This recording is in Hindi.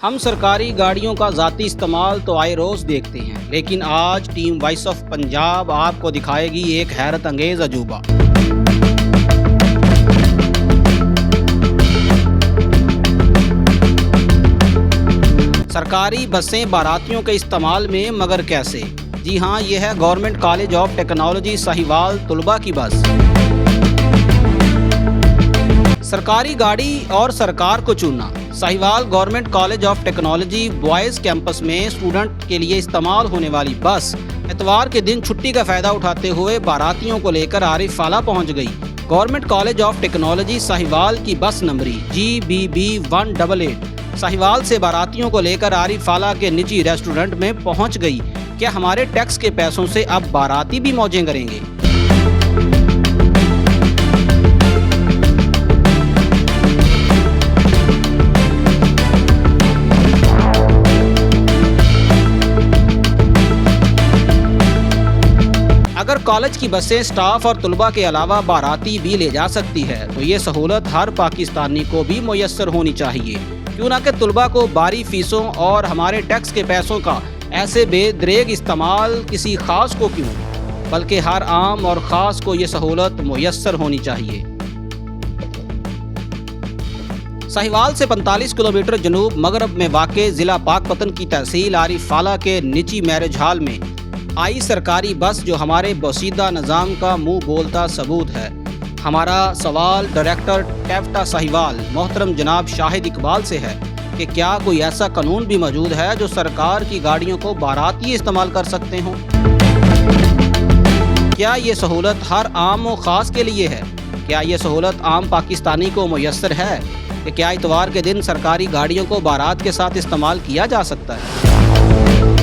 हम सरकारी गाड़ियों का ज़ाती इस्तेमाल तो आए रोज़ देखते हैं, लेकिन आज टीम वॉइस ऑफ पंजाब आपको दिखाएगी एक हैरत अंगेज़ अजूबा। सरकारी बसें बारातियों के इस्तेमाल में, मगर कैसे? जी हाँ, ये है government college of technology Sahiwal तुलबा की बस। सरकारी गाड़ी और सरकार को चुनना। Sahiwal government college of technology boys campus में स्टूडेंट के लिए इस्तेमाल होने वाली बस इतवार के दिन छुट्टी का फ़ायदा उठाते हुए बारातियों को लेकर आरिफ फाला पहुंच गई। Government college of technology Sahiwal की बस नंबरी GBB 188 साहिवाल से बारातियों को लेकर आरिफ फाला के निजी रेस्टोरेंट में पहुंच गई। क्या हमारे टैक्स के पैसों से अब बाराती भी मौजें करेंगे? अगर कॉलेज की बसें स्टाफ और तुलबा के अलावा बाराती भी ले जा सकती है तो ये सहूलत हर पाकिस्तानी को भी मुयस्सर होनी चाहिए। क्यों ना कि तुलबा को बारी फीसों और हमारे टैक्स के पैसों का ऐसे बेदरेग इस्तेमाल किसी खास को क्यों, बल्कि हर आम और ख़ास को ये सहूलत मुयस्सर होनी चाहिए। साहिवाल से 45 किलोमीटर जनूब मगरब में वाक़े ज़िला पाकपतन की तहसील आरिफ फाला के निजी मैरिज हॉल में आई सरकारी बस, जो हमारे बोसीदा निज़ाम का मुंह बोलता सबूत है। हमारा सवाल डायरेक्टर टैफ्टा साहिवाल मोहतरम जनाब शाहिद इकबाल से है कि क्या कोई ऐसा कानून भी मौजूद है जो सरकार की गाड़ियों को बाराती इस्तेमाल कर सकते हों? क्या ये सहूलत हर आम व ख़ास के लिए है? क्या ये सहूलत आम पाकिस्तानी को मुयस्सर है कि क्या इतवार के दिन सरकारी गाड़ियों को बारात के साथ इस्तेमाल किया जा सकता है?